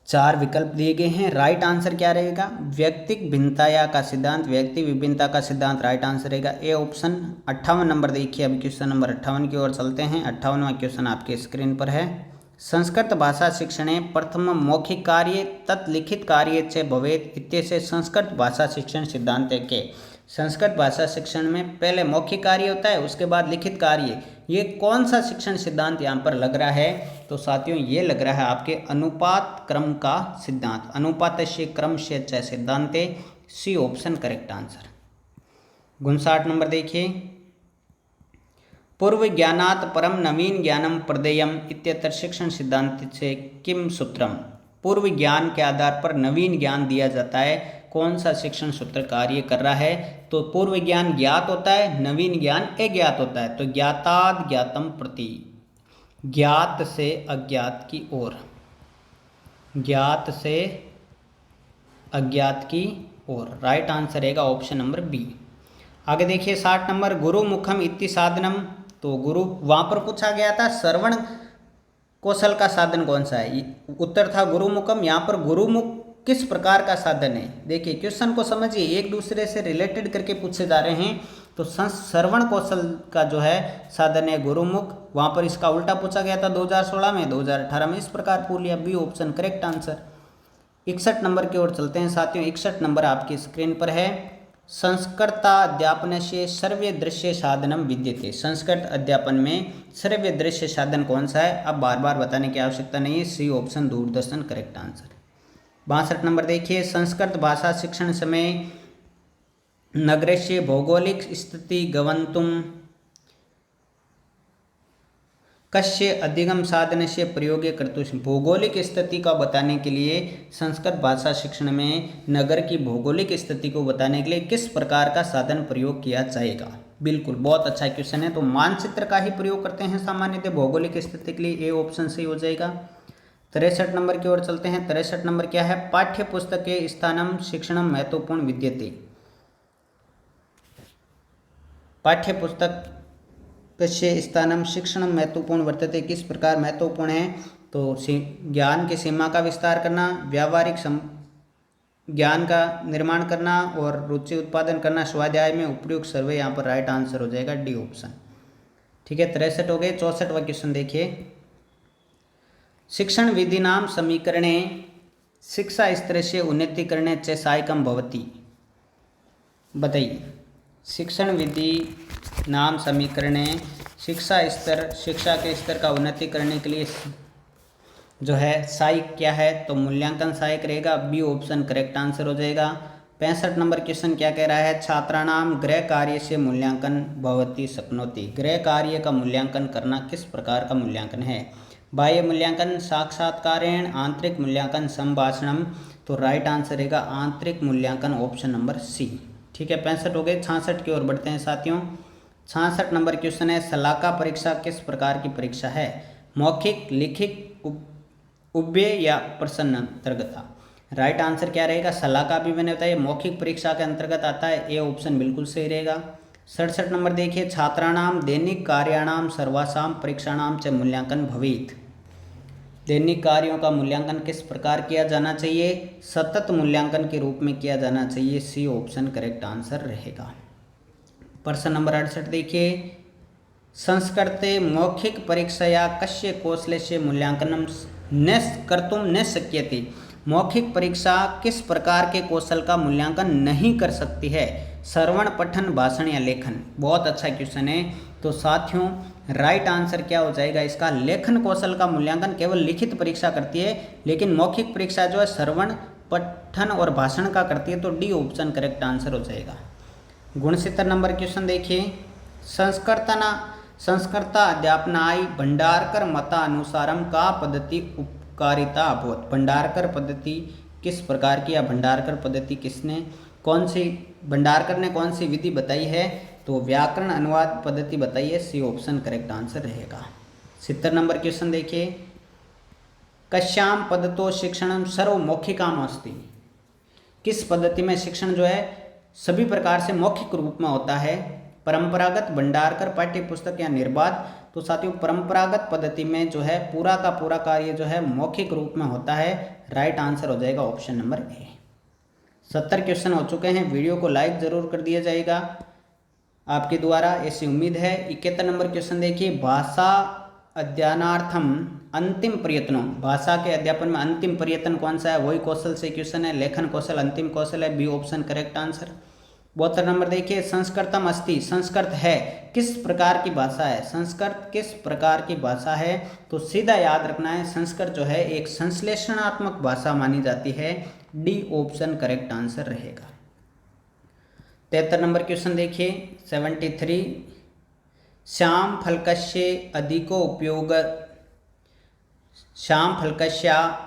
4 विकल्प दिए गए हैं, राइट आंसर क्या रहेगा, व्यक्तिक भिन्नताया का सिद्धांत, व्यक्ति विभिन्नता का सिद्धांत राइट आंसर रहेगा, ए ऑप्शन। 58 नंबर देखिए, अब क्वेश्चन नंबर 58 की ओर चलते हैं। 58वां क्वेश्चन आपके स्क्रीन पर है, संस्कृत भाषा शिक्षणे प्रथम मौखिक कार्य तत् लिखित कार्य च भवेत् इत्यस्य संस्कृत भाषा शिक्षण सिद्धांत के, संस्कृत भाषा शिक्षण में पहले मौखिक कार्य होता है, उसके बाद लिखित कार्य, ये कौन सा शिक्षण सिद्धांत यहाँ पर लग रहा है, तो साथियों ये लग रहा है आपके अनुपात क्रम का सिद्धांत, अनुपातस्य क्रमस्य च सिद्धांते, C option correct answer. 59 number देखिए, पूर्व ज्ञानात् परम नवीन ज्ञानम प्रदेयम इत्यत्र शिक्षण सिद्धांत से किम सूत्रम, पूर्व ज्ञान के आधार पर नवीन ज्ञान दिया जाता है, कौन सा शिक्षण सूत्र कार्य कर रहा है, तो पूर्व ज्ञान ज्ञात होता है, नवीन ज्ञान अज्ञात होता है, तो ज्ञाताद ज्ञातम प्रति, ज्ञात से अज्ञात की ओर, ज्ञात से अज्ञात की ओर, राइट आंसर रहेगा ऑप्शन नंबर बी। आगे देखिए 60 नंबर, गुरु मुखम इति साधनम, तो गुरु वहाँ पर पूछा गया था श्रवण कौशल का साधन कौन सा है, उत्तर था गुरुमुखम, यहाँ पर गुरुमुख किस प्रकार का साधन है, देखिए क्वेश्चन को समझिए, एक दूसरे से रिलेटेड करके पूछे जा रहे हैं, तो श्रवण कौशल का जो है साधन है गुरुमुख, वहाँ पर इसका उल्टा पूछा गया था 2016 में, 2018 में इस प्रकार पूछ लिया, B option correct answer. 61 number की ओर चलते हैं साथियों, 61 नंबर आपकी स्क्रीन पर है, संस्कृता अध्यापन से श्रव्य दृश्य साधनम विद्यते, संस्कृत अध्यापन में श्रव्य दृश्य साधन कौन सा है, अब बार बार बताने की आवश्यकता नहीं है, C option Doordarshan correct answer. 62 number देखिए, संस्कृत भाषा शिक्षण समय नगरस्य भौगोलिक स्थिति गवंतुम कस्य अधिगम साधन से प्रयोग कर्तुं, भौगोलिक स्थिति का बताने के लिए संस्कृत भाषा शिक्षण में नगर की भौगोलिक स्थिति को बताने के लिए किस प्रकार का साधन प्रयोग किया जाएगा, बिल्कुल बहुत अच्छा क्वेश्चन है, तो मानचित्र का ही प्रयोग करते हैं सामान्यतः भौगोलिक स्थिति के लिए, ए ऑप्शन सही हो जाएगा। 63 नंबर की ओर चलते हैं, 63 नंबर क्या है, पाठ्य पुस्तक के स्थानम शिक्षणम महत्वपूर्ण विद्यते, पाठ्य पुस्तक कस्य स्थानम शिक्षणम महत्वपूर्ण वर्तते, किस प्रकार महत्वपूर्ण है, तो ज्ञान की सीमा का विस्तार करना, व्यावहारिक ज्ञान का निर्माण करना और रुचि उत्पादन करना, स्वाध्याय में उपयुक्त सर्वे, यहाँ पर राइट आंसर हो जाएगा डी ऑप्शन। ठीक है, 63 हो गए। 64वां क्वेश्चन देखिए, शिक्षण विधि नाम समीकरणे शिक्षा स्तर से उन्नति करने च सहायकम भवति, बताइए शिक्षण विधि नाम समीकरणे शिक्षा के स्तर का उन्नति करने के लिए जो है सहायक क्या है, तो मूल्यांकन सहायक रहेगा, बी ऑप्शन करेक्ट आंसर हो जाएगा। 65 नंबर क्वेश्चन क्या कह रहा है, छात्राणाम गृह कार्य से मूल्यांकन भवति शक्नोति, गृह कार्य का मूल्यांकन करना किस प्रकार का मूल्यांकन है, बाह्य मूल्यांकन, साक्षात्कारेण, आंतरिक मूल्यांकन, संभाषणम, तो राइट आंसर रहेगा आंतरिक मूल्यांकन ऑप्शन नंबर सी। ठीक है, 65 हो गए। 66 की ओर बढ़ते हैं साथियों। 66 नंबर क्वेश्चन है, शलाका परीक्षा किस प्रकार की परीक्षा है, मौखिक, लिखित, उभ्य या प्रश्न अंतर्गत, राइट आंसर क्या रहेगा, शलाका भी मैंने बताया मौखिक परीक्षा के अंतर्गत आता है, ए ऑप्शन बिल्कुल सही रहेगा। 67 नंबर देखिए, छात्राणाम दैनिक कार्याणाम सर्वासाम परीक्षाणाम च मूल्यांकन भवेत्, दैनिक कार्यों का मूल्यांकन किस प्रकार किया जाना चाहिए, सतत मूल्यांकन के रूप में किया जाना चाहिए, सी ऑप्शन करेक्ट आंसर रहेगा। प्रश्न नंबर 68 देखिए, संस्कृते मौखिक परीक्षया कस्य कौशलस्य मूल्यांकनं न कर्तुं न शक्यते, मौखिक परीक्षा किस प्रकार के कौशल का मूल्यांकन नहीं कर सकती है? श्रवण, पठन, भाषण या लेखन। बहुत अच्छा क्वेश्चन है। तो साथियों राइट आंसर क्या हो जाएगा इसका? लेखन कौशल का मूल्यांकन केवल लिखित परीक्षा करती है, लेकिन मौखिक परीक्षा जो है श्रवण, पठन और भाषण का करती है। तो डी ऑप्शन करेक्ट आंसर हो जाएगा। 69 नंबर क्वेश्चन देखिए, संस्कृता अध्यापनाय भंडारकर मतानुसारम का पद्धति उपकारिता अभवत। भंडारकर पद्धति किस प्रकार की, या भंडारकर पद्धति किसने कौन सी, भंडारकर ने कौन सी विधि बताई है? तो व्याकरण अनुवाद पद्धति बताई है। सी ऑप्शन करेक्ट आंसर रहेगा। 70 नंबर क्वेश्चन देखिए, कस्याम पद्धतो शिक्षणम सर्वमौखिकाम अस्ति। किस पद्धति में शिक्षण जो है सभी प्रकार से मौखिक रूप में होता है? परंपरागत, भंडारकर, पाठ्य पुस्तक या निर्बाध। तो साथियों परंपरागत पद्धति में जो है पूरा का पूरा कार्य जो है मौखिक रूप में होता है। राइट आंसर हो जाएगा ऑप्शन नंबर ए। 70 क्वेश्चन हो चुके हैं। वीडियो को लाइक जरूर कर दिया जाएगा आपके द्वारा, ऐसी उम्मीद है। 71 नंबर क्वेश्चन देखिए, भाषा अध्ययनार्थम अंतिम प्रयत्नों। भाषा के अध्यापन में अंतिम प्रयत्न कौन सा है? वही कौशल से क्वेश्चन है। लेखन कौशल अंतिम कौशल है। B option correct answer. 72 number देखिए, संस्कृतम अस्ति। संस्कृत है किस प्रकार की भाषा है? संस्कृत किस प्रकार की भाषा है? तो सीधा याद रखना है, संस्कृत जो है एक संश्लेषणात्मक भाषा मानी जाती है। डी ऑप्शन करेक्ट आंसर रहेगा। 73 नंबर क्वेश्चन देखिए, 73, श्याम फलकस्य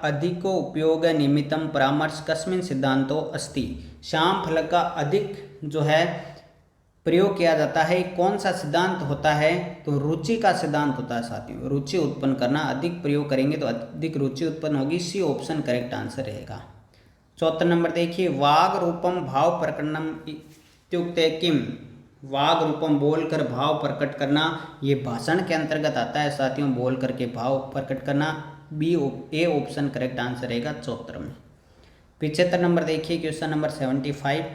अधिको उपयोग निमित्तं परामर्श कस्मिन् सिद्धांतो अस्ति। श्याम फल का अधिक जो है प्रयोग किया जाता है, कौन सा सिद्धांत होता है? तो रुचि का सिद्धांत होता है साथियों। रुचि उत्पन्न करना, अधिक प्रयोग करेंगे तो अधिक रुचि उत्पन्न होगी। सी ऑप्शन करेक्ट आंसर रहेगा। 74 नंबर देखिए, वाग रूपम भाव प्रकटनम इत्युक्ते किम। वाग रूपम बोलकर भाव प्रकट करना, ये भाषण के अंतर्गत आता है साथियों, बोल करके भाव प्रकट करना। ए ऑप्शन करेक्ट आंसर रहेगा 74 में। 75 नंबर देखिए, क्वेश्चन नंबर 75,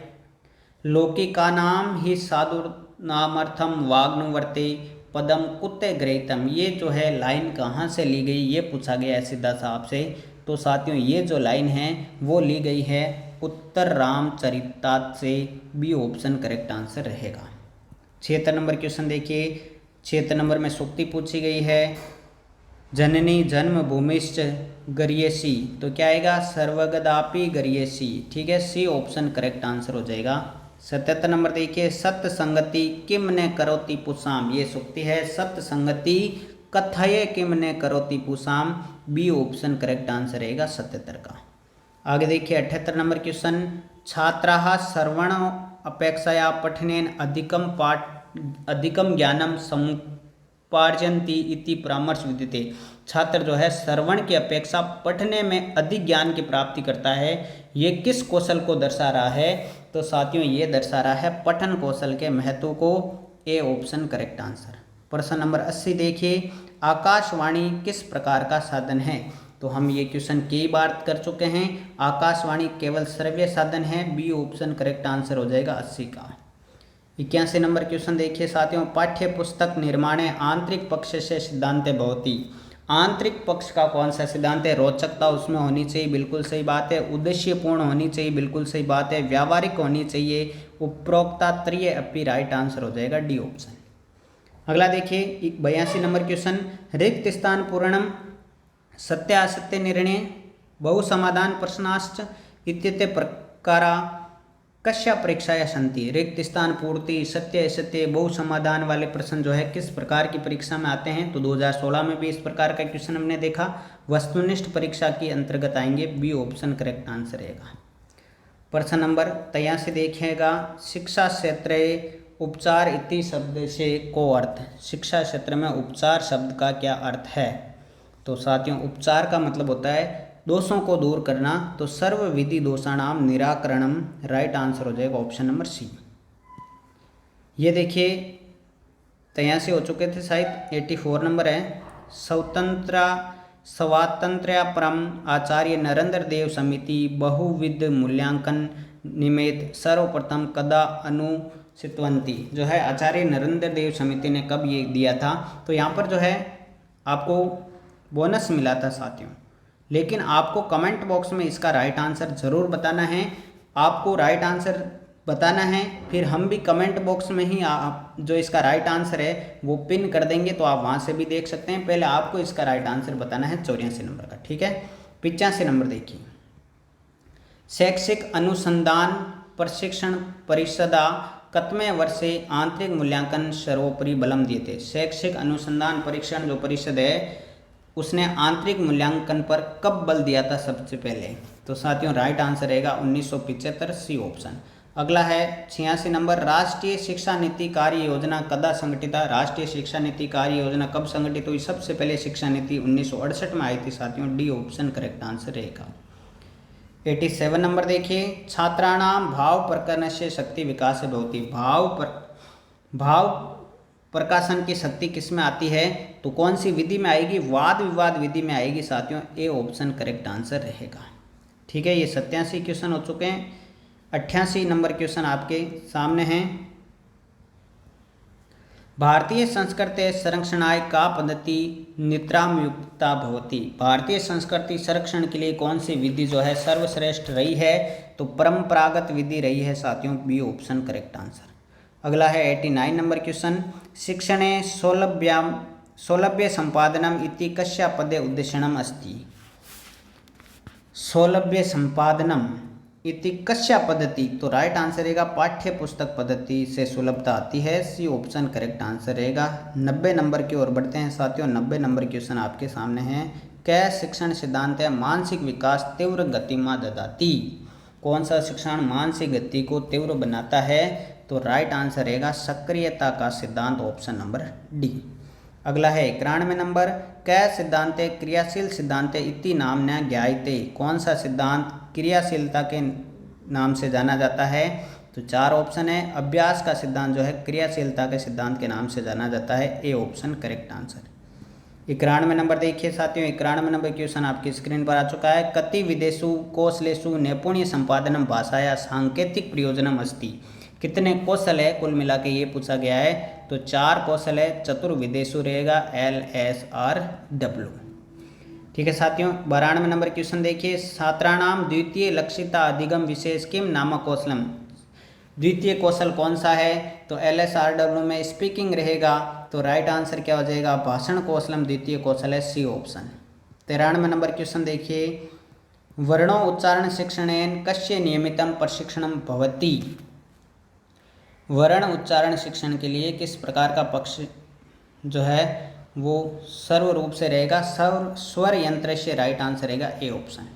लौकिका नाम ही साधुनामर्थम वाग्नुवर्ते पदम कुत्ते गृहीतम। ये जो है लाइन कहाँ से ली गई, ये पूछा गया है सीधा सा आपसे। तो साथियों ये जो लाइन है वो ली गई है उत्तर रामचरितात से। बी ऑप्शन करेक्ट आंसर रहेगा। 76 नंबर क्वेश्चन देखिए, 76 नंबर में सूक्ति पूछी गई है, जननी जन्मभूमिश्च गरीयसी। तो क्या आएगा? सर्वगदापि गरीयसी। ठीक है, सी ऑप्शन करेक्ट आंसर हो जाएगा। 77 नंबर देखिए, सत्य संगति किम ने करोति पुषाम। ये सूक्ति है, सत्य संगति कथये किम ने करोति पुषाम। बी ऑप्शन करेक्ट आंसर रहेगा 77 का। आगे देखिए 78 नंबर क्वेश्चन, छात्राः श्रवण अपेक्षया पठनेन अधिकम ज्ञानम समुपार्जन्ति इति परामर्श विद्यते। छात्र जो है श्रवण की अपेक्षा पढ़ने में अधिक ज्ञान की प्राप्ति करता है। ये किस कौशल को दर्शा रहा है? तो साथियों ये दर्शा रहा है पठन कौशल के महत्व को। A option correct answer. प्रश्न नंबर 80 देखिए, आकाशवाणी किस प्रकार का साधन है? तो हम ये क्वेश्चन कई बार कर चुके हैं। आकाशवाणी केवल श्रव्य साधन है। बी ऑप्शन करेक्ट आंसर हो जाएगा 80 का। 81 नंबर क्वेश्चन देखिए साथियों, पाठ्य पुस्तक निर्माणे आंतरिक पक्ष से सिद्धांत भवति। आंतरिक पक्ष का कौन सा सिद्धांत है? रोचकता उसमें होनी चाहिए, बिल्कुल सही बात है। उद्देश्यपूर्ण होनी चाहिए, बिल्कुल सही बात है। व्यावहारिक होनी चाहिए। उपरोक्ता त्रय अपनी राइट आंसर हो जाएगा डी ऑप्शन। अगला देखिए 82 नंबर क्वेश्चन, रिक्त स्थान पूर्णम सत्य असत्य निर्णय बहुसमाधान प्रश्नाश्च इत्येते प्रकारा कस्या परीक्षाया सन्ति। रिक्त स्थान पूर्ति, सत्य असत्य, बहुसमाधान वाले प्रश्न जो है किस प्रकार की परीक्षा में आते हैं? तो 2016 में भी इस प्रकार का क्वेश्चन हमने देखा, वस्तुनिष्ठ परीक्षा के अंतर्गत आएंगे। बी ऑप्शन करेक्ट आंसर रहेगा। प्रश्न नंबर 83 देखिएगा, शिक्षा क्षेत्र उपचार इति शब्द से को अर्थ। शिक्षा क्षेत्र में उपचार शब्द का क्या अर्थ है? तो साथियों उपचार का मतलब होता है दोषों को दूर करना। तो सर्व विधि दोषाणाम निराकरणम राइट आंसर हो जाएगा ऑप्शन नंबर सी। ये देखिए 83 हो चुके थे शायद, 84 नंबर है। स्वातंत्र्य परम आचार्य नरेंद्र देव समिति बहुविध मूल्यांकन निमित्त सर्वप्रथम कदा अनुष्ठितवती। जो है आचार्य नरेंद्र देव समिति ने कब ये दिया था? तो यहाँ पर जो है आपको बोनस मिला था साथियों। लेकिन आपको कमेंट बॉक्स में इसका राइट आंसर ज़रूर बताना है। आपको राइट आंसर बताना है, फिर हम भी कमेंट बॉक्स में ही आप जो इसका राइट आंसर है वो पिन कर देंगे, तो आप वहाँ से भी देख सकते हैं। पहले आपको इसका राइट आंसर बताना है 84 नंबर का, ठीक है। 85 नंबर देखिए, शैक्षिक अनुसंधान प्रशिक्षण परिषदा कतमे वर्षे आंतरिक मूल्यांकन सर्वोपरि बलम दिए थे। शैक्षिक अनुसंधान परीक्षण जो परिषद है उसने आंतरिक मूल्यांकन पर कब बल दिया था सबसे पहले? तो साथियों राइट आंसर रहेगा 1975, सी ऑप्शन। अगला है 86 नंबर, राष्ट्रीय शिक्षा नीति कार्य योजना कदा संगठित? राष्ट्रीय शिक्षा नीति कार्य योजना कब संगठित हुई? सबसे पहले शिक्षा नीति 1968 में आई थी साथियों, डी ऑप्शन करेक्ट आंसर रहेगा। 87 नंबर देखिए, छात्राणाम भाव प्रकरणस्य शक्ति विकास भवति। भाव प्रकाशन की शक्ति किस में आती है? तो कौन सी विधि में आएगी? वाद विवाद विधि में आएगी साथियों, ए ऑप्शन करेक्ट आंसर रहेगा। ठीक है, ये 87 क्वेश्चन हो चुके हैं। 88 नंबर क्वेश्चन आपके सामने हैं, भारतीय संस्कृति संरक्षणाय का पद्धति नित्रामयुक्ता भवति। भारतीय संस्कृति संरक्षण के लिए कौन सी विधि जो है सर्वश्रेष्ठ रही है? तो परंपरागत विधि रही है साथियों, बी ऑप्शन करेक्ट आंसर। अगला है 89 नंबर क्वेश्चन, शिक्षणे सौलभ्य संपादनम इति कस्या पदे उद्देश्यम अस्ति। सौलभ्य संपादनम इति कस्या पद्धति, तो राइट आंसर रहेगा पाठ्य पुस्तक पद्धति से सुलभता आती है, सी ऑप्शन करेक्ट आंसर रहेगा। 90 नंबर की ओर बढ़ते हैं साथियों। 90 नंबर क्वेश्चन आपके सामने हैं, कै शिक्षण सिद्धांत है मानसिक विकास तीव्र गति में ददाती। कौन सा शिक्षण मानसिक गति को तीव्र बनाता है? तो राइट आंसर रहेगा सक्रियता का सिद्धांत, ऑप्शन नंबर डी। अगला है 91 नंबर, कै सिद्धांते क्रियाशील सिद्धांते इति नाम्ना ज्ञायते। कौन सा सिद्धांत क्रियाशीलता के नाम से जाना जाता है? तो 4 ऑप्शन है। अभ्यास का सिद्धांत जो है क्रियाशीलता के सिद्धांत के नाम से जाना जाता है, A option correct answer. 91 number देखिए साथियों, 91 नंबर क्वेश्चन आपकी स्क्रीन पर आ चुका है, कति विदेशु कौशलेषु नैपुण्य संपादनम भाषाया सांकेतिक प्रयोजनम अस्ति। कितने कौशल है कुल मिला के ये पूछा गया है? तो 4 कौशल है, चतुर्विदेशु रहेगा, LSRW। ठीक है साथियों, 92 नंबर क्वेश्चन देखिए, छात्राणाम द्वितीय लक्षिता अधिगम विशेष किम नामक कौशलम। द्वितीय कौशल कौन सा है? तो LSRW में स्पीकिंग रहेगा, तो राइट आंसर क्या हो जाएगा? भाषण कौशलम द्वितीय कौशल है, सी ऑप्शन। 93 नंबर क्वेश्चन देखिए, वर्णों उच्चारण शिक्षणेन कस्य नियमितम प्रशिक्षणम भवति। वर्ण उच्चारण शिक्षण के लिए किस प्रकार का पक्ष जो है वो सर्व रूप से रहेगा? स्वर यंत्र से राइट आंसर रहेगा, ए ऑप्शन।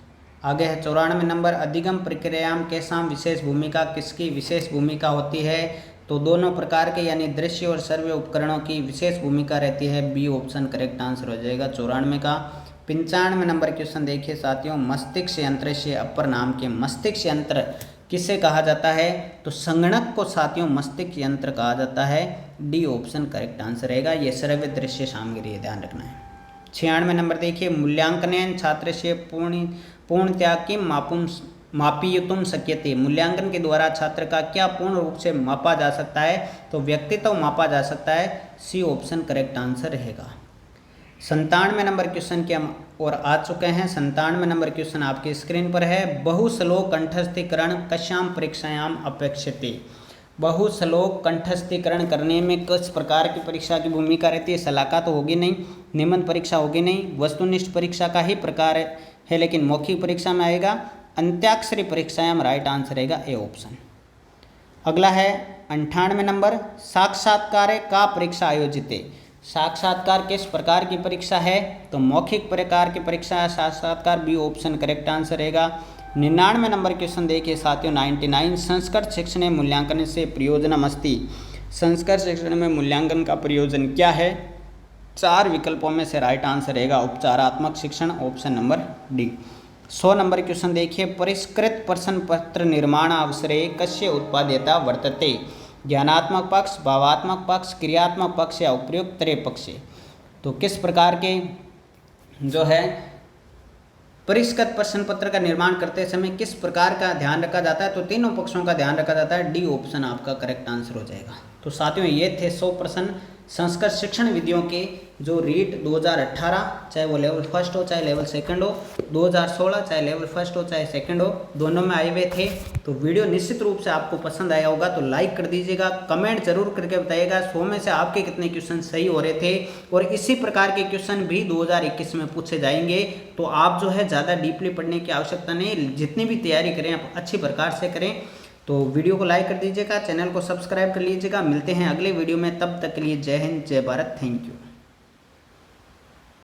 आगे है 94 नंबर, अधिगम प्रक्रियाम केसाम विशेष भूमिका, किसकी विशेष भूमिका होती है? तो दोनों प्रकार के यानी दृश्य और श्रव्य उपकरणों की विशेष भूमिका रहती है, बी ऑप्शन करेक्ट आंसर हो जाएगा 94 का। 95 नंबर क्वेश्चन देखिए साथियों, मस्तिष्क यंत्र से अपर नाम के। मस्तिष्क यंत्र किसे कहा जाता है? तो संगणक को साथियों मस्तिष्क यंत्र कहा जाता है, डी ऑप्शन करेक्ट आंसर रहेगा। ये श्रव्य दृश्य सामग्री है, ध्यान रखना है। 96 नंबर देखिए, मूल्यांकन छात्र से पूर्णतया किम मापयितुम शक्यते। मूल्यांकन के द्वारा छात्र का क्या पूर्ण रूप से मापा जा सकता है? तो व्यक्तित्व मापा जा सकता है, सी ऑप्शन करेक्ट आंसर रहेगा। 97 नंबर क्वेश्चन के हम और आ चुके हैं। 97 नंबर क्वेश्चन आपकी स्क्रीन पर है, बहुश्लोक कंठस्थीकरण कस्याम परीक्षायाम अपेक्षते। बहुश्लोक कंठस्थीकरण करने में किस प्रकार की परीक्षा की भूमिका रहती है? शलाका तो होगी नहीं, निबंध परीक्षा होगी नहीं, वस्तुनिष्ठ परीक्षा का ही प्रकार है, लेकिन मौखिक परीक्षा में आएगा अंत्याक्षरी परीक्षायाम, राइट आंसर रहेगा, ए ऑप्शन। अगला है 98 नंबर, साक्षात्कार का परीक्षा आयोजित है। साक्षात्कार किस प्रकार की परीक्षा है? तो मौखिक प्रकार की परीक्षा है साक्षात्कार, बी ऑप्शन करेक्ट आंसर रहेगा। 99 नंबर क्वेश्चन देखिए साथियों, 99, संस्कृत शिक्षण मूल्यांकन से प्रयोजनम अस्ति। संस्कृत शिक्षण में मूल्यांकन का प्रयोजन क्या है? 4 विकल्पों में से राइट आंसर रहेगा उपचारात्मक शिक्षण, option number D. 100 number question देखिए, परिष्कृत प्रश्न पत्र निर्माण अवसरे कस्य उत्पाद्यता वर्तते। ज्ञानात्मक पक्ष, भावात्मक पक्ष, क्रियात्मक पक्ष या उपयुक्त त्रय पक्ष। तो किस प्रकार के जो है परिष्कृत प्रश्न पत्र का निर्माण करते समय किस प्रकार का ध्यान रखा जाता है? तो तीनों पक्षों का ध्यान रखा जाता है, डी ऑप्शन आपका करेक्ट आंसर हो जाएगा। तो साथियों ये थे 100 प्रश्न संस्कृत शिक्षण विधियों के जो रीट 2018 चाहे वो लेवल फर्स्ट हो चाहे लेवल सेकंड हो, 2016 चाहे लेवल फर्स्ट हो चाहे सेकंड हो, दोनों में आए हुए थे। तो वीडियो निश्चित रूप से आपको पसंद आया होगा तो लाइक कर दीजिएगा, कमेंट जरूर करके बताइएगा 100 में से आपके कितने क्वेश्चन सही हो रहे थे। और इसी प्रकार के क्वेश्चन भी 2021 में पूछे जाएंगे। तो आप जो है ज़्यादा डीपली पढ़ने की आवश्यकता नहीं, जितनी भी तैयारी करें आप अच्छी प्रकार से करें। तो वीडियो को लाइक कर दीजिएगा, चैनल को सब्सक्राइब कर लीजिएगा। मिलते हैं अगले वीडियो में, तब तक के लिए जय हिंद जय भारत, थैंक यू।